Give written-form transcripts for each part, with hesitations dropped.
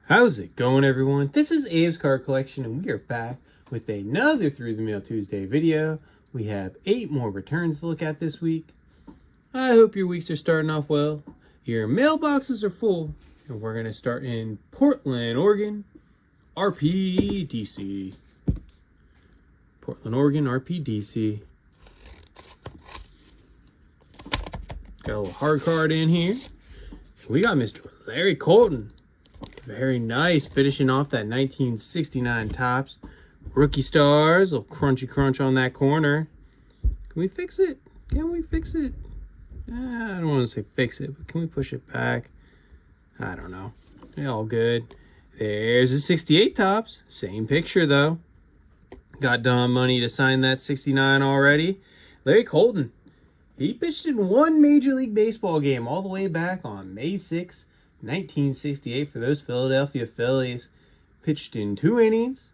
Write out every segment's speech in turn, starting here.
How's it going, everyone? This is Abe's Card Collection, and we are back with another Through the Mail Tuesday video. We have 8 more returns to look at this week. I hope your weeks are starting off well. Your mailboxes are full, and we're going to start in Portland, Oregon, RPDC. Portland, Oregon, RPDC. Got a little hard card in here. We got Mr. Larry Colton. Very nice, finishing off that 1969 Topps. Rookie stars, a little crunchy crunch on that corner. Can we fix it? Can we fix it? I don't want to say fix it, but can we push it back? I don't know. They're all good. There's a 68 Topps. Same picture, though. Got Don Money to sign that 69 already. Larry Colton. He pitched in one Major League Baseball game all the way back on May 6th. 1968 for those Philadelphia Phillies. Pitched in 2 innings,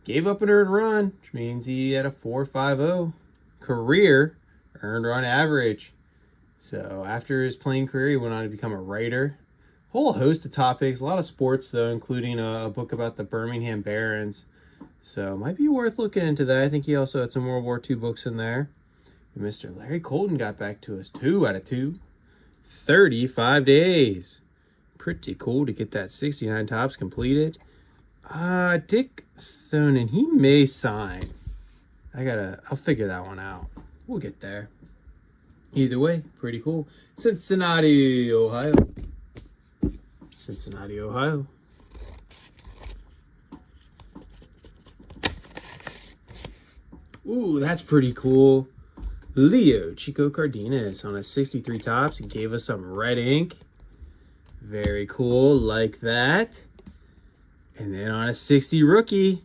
gave up an earned run, which means he had a 4.50 career earned run average. So after his playing career, he went on to become a writer. Whole host of topics, a lot of sports though, including a book about the Birmingham Barons. So might be worth looking into that. I think he also had some World War II books in there. And Mr. Larry Colton got back to us 2 out of 2. 35 days. Pretty cool to get that 69 Topps completed. Dick Thonin, he may sign. I'll figure that one out. We'll get there. Either way, pretty cool. Cincinnati, Ohio. Cincinnati, Ohio. Ooh, that's pretty cool. Leo, Chico Cardenas on a 63 Topps. He gave us some red ink. Very cool, like that. And then on a 60 rookie,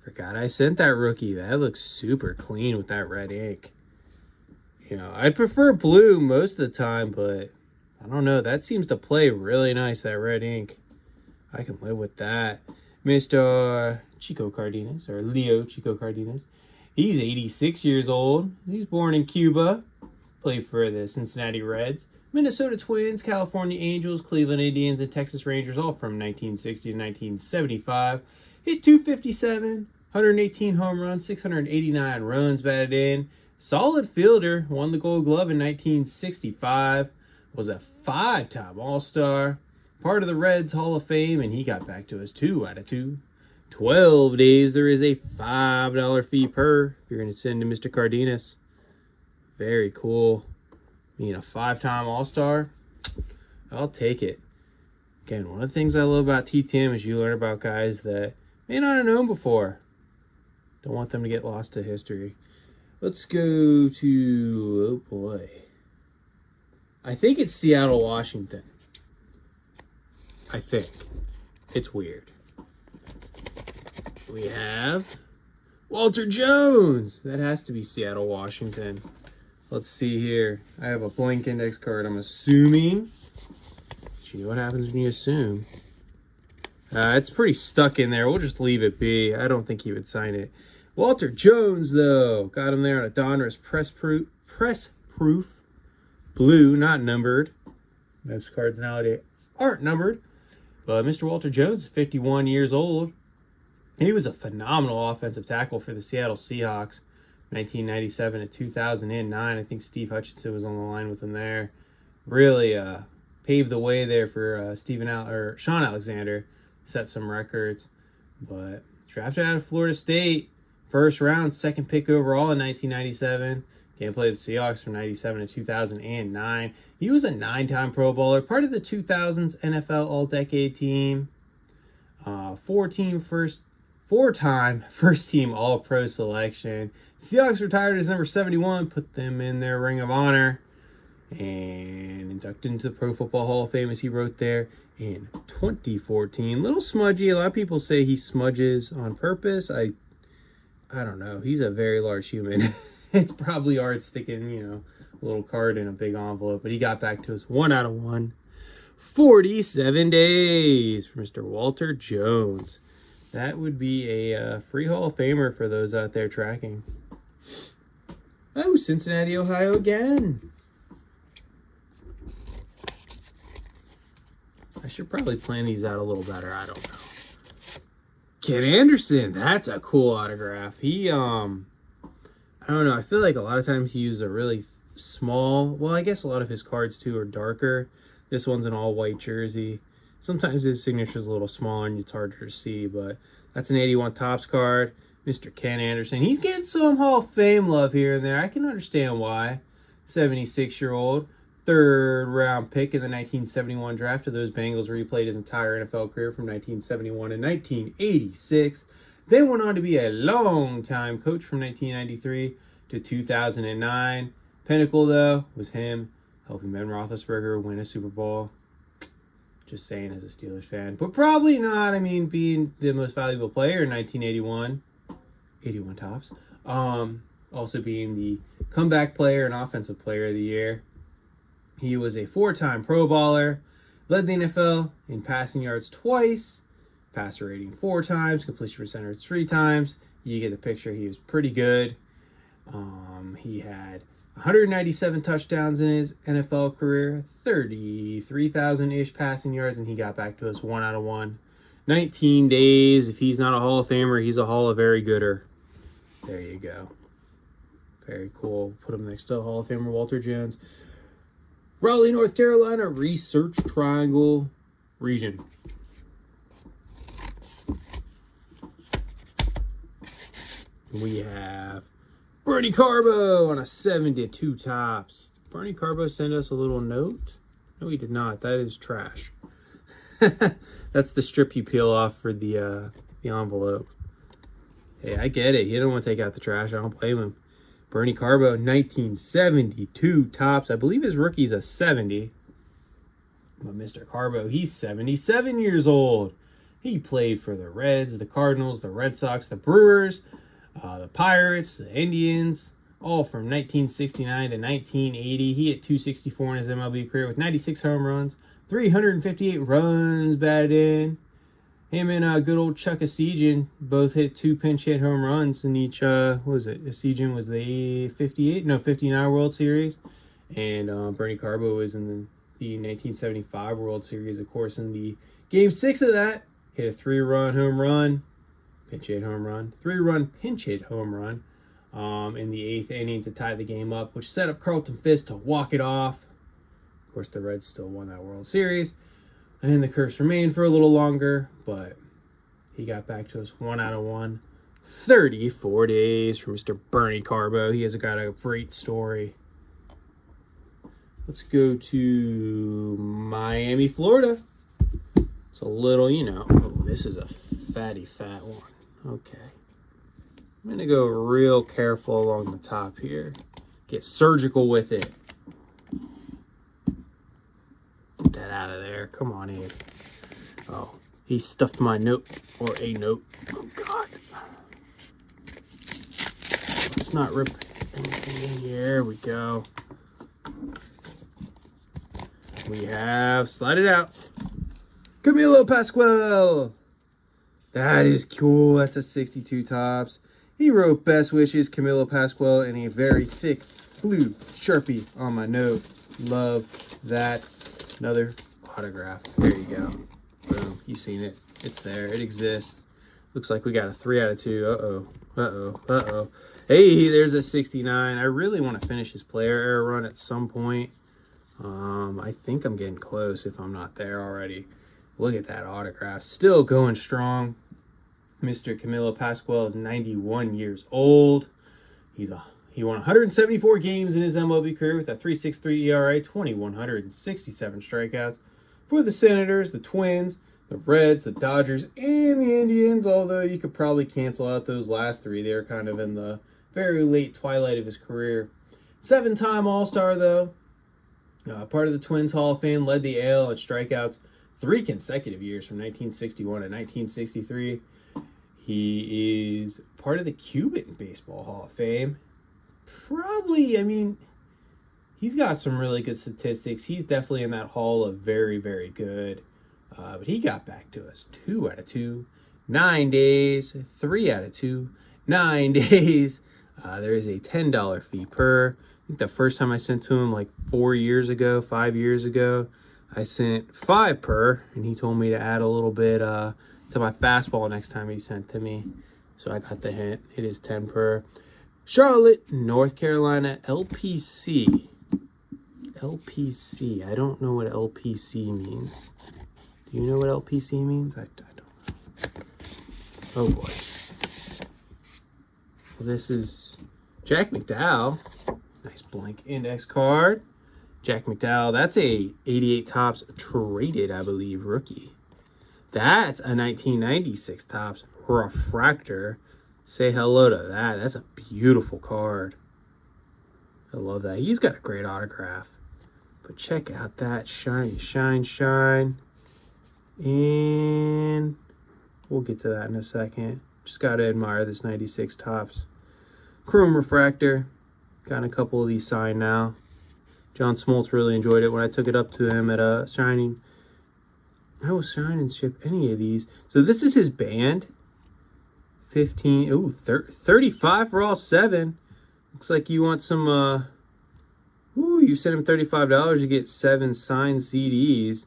forgot I sent that rookie. That looks super clean with that red ink. You know, I prefer blue most of the time, but I don't know. That seems to play really nice, that red ink. I can live with that. Mr. Chico Cardenas, or Leo Chico Cardenas. He's 86 years old. He's born in Cuba. Played for the Cincinnati Reds, Minnesota Twins, California Angels, Cleveland Indians, and Texas Rangers, all from 1960 to 1975. Hit 257, 118 home runs, 689 runs batted in. Solid fielder, won the Gold Glove in 1965. Was a 5-time All-Star. Part of the Reds Hall of Fame, and he got back to us 2 out of 2. 12 days, there is a $5 fee per if you're going to send to Mr. Cardenas. Very cool. Being a 5-time All-Star, I'll take it. Again, one of the things I love about TTM is you learn about guys that may not have known before. Don't want them to get lost to history. Let's go to, oh boy. I think it's Seattle, Washington. I think. It's weird. We have Walter Jones. That has to be Seattle, Washington. Let's see here. I have a blank index card. I'm assuming. But you know what happens when you assume. It's pretty stuck in there. We'll just leave it be. I don't think he would sign it. Walter Jones, though. Got him there on a Donruss press proof. Blue, not numbered. Most cards nowadays aren't numbered. But Mr. Walter Jones, 51 years old. He was a phenomenal offensive tackle for the Seattle Seahawks. 1997 to 2009. I think Steve Hutchinson was on the line with him there. Really paved the way there for Sean Alexander. Set some records. But drafted out of Florida State. First round, 2nd pick overall in 1997. Came play the Seahawks from 97 to 2009. He was a 9-time Pro Bowler. Part of the 2000s NFL All-Decade team. 4-time first-team All-Pro selection. Seahawks retired as number 71, put them in their Ring of Honor, and inducted into the Pro Football Hall of Fame, as he wrote there, in 2014. Little smudgy. A lot of people say he smudges on purpose. I don't know. He's a very large human. It's probably hard sticking, a little card in a big envelope, but he got back to us 1 out of 1. 47 days for Mr. Walter Jones. That would be a free Hall of Famer for those out there tracking. Oh, Cincinnati, Ohio again. I should probably plan these out a little better. I don't know. Ken Anderson, that's a cool autograph. He, I don't know. I feel like a lot of times he uses a really small, well, I guess a lot of his cards too are darker. This one's an all white jersey. Sometimes his signature is a little smaller and it's harder to see, but that's an 81 Topps card. Mr. Ken Anderson. He's getting some Hall of Fame love here and there. I can understand why. 76-year-old. 3rd round pick in the 1971 draft of those Bengals, where he played his entire NFL career from 1971 to 1986. Then went on to be a long-time coach from 1993 to 2009. Pinnacle, though, was him helping Ben Roethlisberger win a Super Bowl. Just saying as a Steelers fan. But probably not. I mean, being the most valuable player in 1981. 81 Topps. Also being the comeback player and offensive player of the year. He was a 4-time Pro Bowler, led the NFL in passing yards twice, passer rating 4 times, completion percentage 3 times. You get the picture. He was pretty good. He had 197 touchdowns in his NFL career, 33,000-ish passing yards, and he got back to us 1 out of 1. 19 days. If he's not a Hall of Famer, he's a Hall of Very Gooder. There you go. Very cool. Put him next to Hall of Famer Walter Jones. Raleigh, North Carolina, Research Triangle region. We have Bernie Carbo on a 72 Topps. Did Bernie Carbo send us a little note? No, he did not. That is trash. That's the strip you peel off for the envelope. Hey, I get it. He didn't want to take out the trash. I don't blame him. Bernie Carbo, 1972 Topps. I believe his rookie's a 70. But Mr. Carbo, he's 77 years old. He played for the Reds, the Cardinals, the Red Sox, the Brewers, the Pirates, the Indians, all from 1969 to 1980. He hit 264 in his MLB career with 96 home runs, 358 runs batted in. Him and good old Chuck Esigian both hit 2 pinch hit home runs in each, what was it? Esigian was the 59 World Series. And Bernie Carbo was in the 1975 World Series, of course, in the Game 6 of that. Hit a 3-run home run, pinch hit home run, 3-run pinch hit home run in the 8th inning to tie the game up, which set up Carlton Fisk to walk it off. Of course, the Reds still won that World Series. And the curse remained for a little longer, but he got back to us 1 out of 1. 34 days for Mr. Bernie Carbo. He has got a great story. Let's go to Miami, Florida. It's a little, oh, this is a fatty fat one. Okay. I'm going to go real careful along the top here. Get surgical with it. Get that out of there. Come on in. Oh, he stuffed my note, or a note. Oh, God. Let's not rip anything in here. There we go. We have, slide it out, Camilo Pascual. That is cool. That's a 62 Topps. He wrote best wishes, Camilo Pascual, in a very thick blue Sharpie on my note. Love that. Another autograph. There you go. Boom. You've seen it. It's there. It exists. Looks like we got a 3 out of 2. Uh-oh. Uh-oh. Uh-oh. Hey, there's a 69. I really want to finish his player error run at some point. I think I'm getting close if I'm not there already. Look at that autograph. Still going strong. Mr. Camilo Pascual is 91 years old. He won 174 games in his MLB career with a 3.63 ERA, 2,167 strikeouts for the Senators, the Twins, the Reds, the Dodgers, and the Indians, although you could probably cancel out those last 3. They're kind of in the very late twilight of his career. 7-time All-Star, though. Part of the Twins Hall of Fame, led the AL in strikeouts 3 consecutive years from 1961 to 1963. He is part of the Cuban Baseball Hall of Fame. Probably, I mean, he's got some really good statistics. He's definitely in that hall of very, very good. But he got back to us 2 out of 2, 9 days, 3 out of 2, 9 days. There is a $10 fee per. I think the first time I sent to him like 5 years ago, I sent 5 per, and he told me to add a little bit to my fastball next time he sent to me. So I got the hint. It is 10 per. Charlotte, North Carolina, LPC. LPC. I don't know what LPC means. Do you know what LPC means? I don't know. Oh boy. Well, this is Jack McDowell. Nice blank index card. Jack McDowell. That's a 88 Topps traded, I believe, rookie. That's a 1996 Topps refractor. Say hello to that. That's a beautiful card. I love that. He's got a great autograph. But check out that shiny, shine. And we'll get to that in a second. Just got to admire this 96 Topps chrome refractor. Got a couple of these signed now. John Smoltz really enjoyed it when I took it up to him at a signing. I will sign and ship any of these. So this is his band. 15, ooh, 35 for all 7. Looks like you want some, ooh, you sent him $35 to get 7 signed CDs.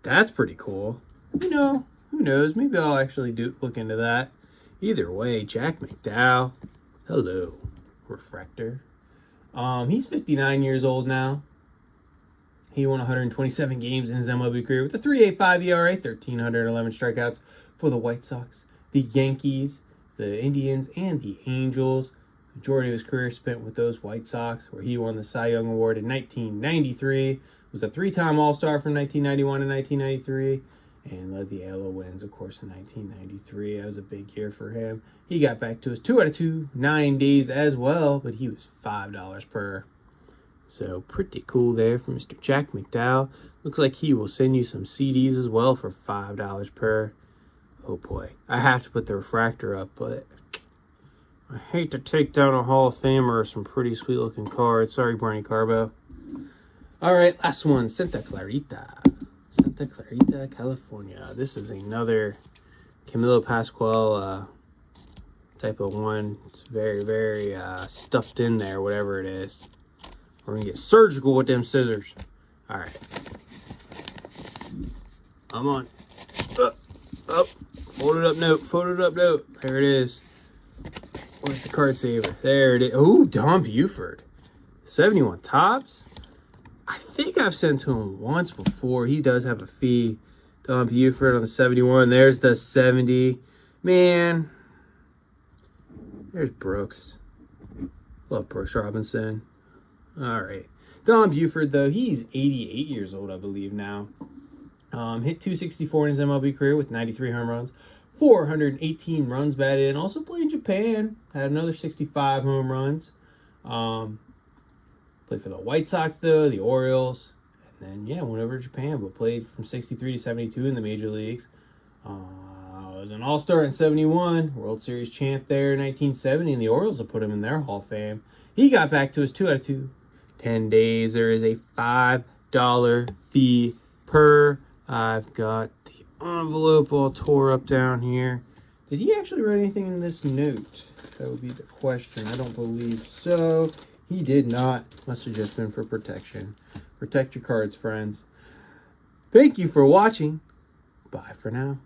That's pretty cool. You know, who knows? Maybe I'll actually look into that. Either way, Jack McDowell. Hello, refractor. He's 59 years old now. He won 127 games in his MLB career with a 3.85 ERA, 1,311 strikeouts for the White Sox, the Yankees, the Indians, and the Angels. The majority of his career spent with those White Sox, where he won the Cy Young Award in 1993, was a 3-time All-Star from 1991 to 1993, and led the AL wins, of course, in 1993. That was a big year for him. He got back to his 2 out of 2, 9 days as well, but he was $5 per. So pretty cool there for Mr. Jack McDowell. Looks like he will send you some CDs as well for $5 per. Oh boy, I have to put the refractor up, but I hate to take down a Hall of Famer or some pretty sweet looking cards. Sorry, Barney Carbo. All right, last one, Santa Clarita, California. This is another Camilo Pascual type of one. It's very, very stuffed in there, whatever it is. We're going to get surgical with them scissors. All right. I'm on. Up. Folded up note. There it is. Where's the card saver? There it is. Oh, Don Buford. 71 Topps. I think I've sent to him once before. He does have a fee. Don Buford on the 71. There's the 70. Man. There's Brooks. Love Brooks Robinson. All right. Don Buford, though, he's 88 years old, I believe, now. Hit 264 in his MLB career with 93 home runs, 418 runs batted in. Also played in Japan. Had another 65 home runs. Played for the White Sox, though, the Orioles. And then, yeah, went over to Japan, but played from 63 to 72 in the major leagues. Was an All-Star in 71, World Series champ there in 1970, and the Orioles have put him in their Hall of Fame. He got back to his 2 out of 2. 10 days. There is a $5 fee per. I've got the envelope all tore up down here. Did he actually write anything in this note? That would be the question. I don't believe so. He did not. Must have just been for protection. Protect your cards, friends. Thank you for watching. Bye for now.